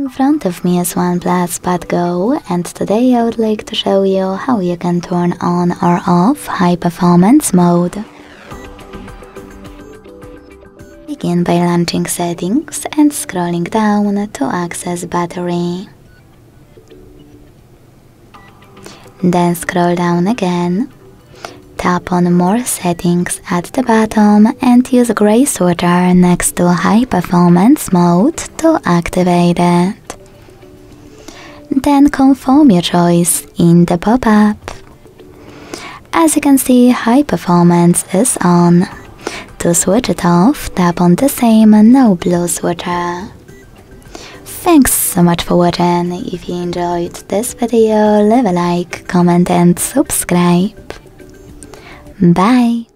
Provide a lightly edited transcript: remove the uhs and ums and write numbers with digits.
In front of me is OnePlus Pad Go, and today I would like to show you how you can turn on or off high performance mode. Begin by launching settings and scrolling down to access battery. Then scroll down again, tap on more settings at the bottom and use gray switcher next to high performance mode to activate it. Then confirm your choice in the pop-up. As you can see, high performance is on. To switch it off, tap on the same no blue switcher. Thanks so much for watching. If you enjoyed this video, leave a like, comment and subscribe. Bye!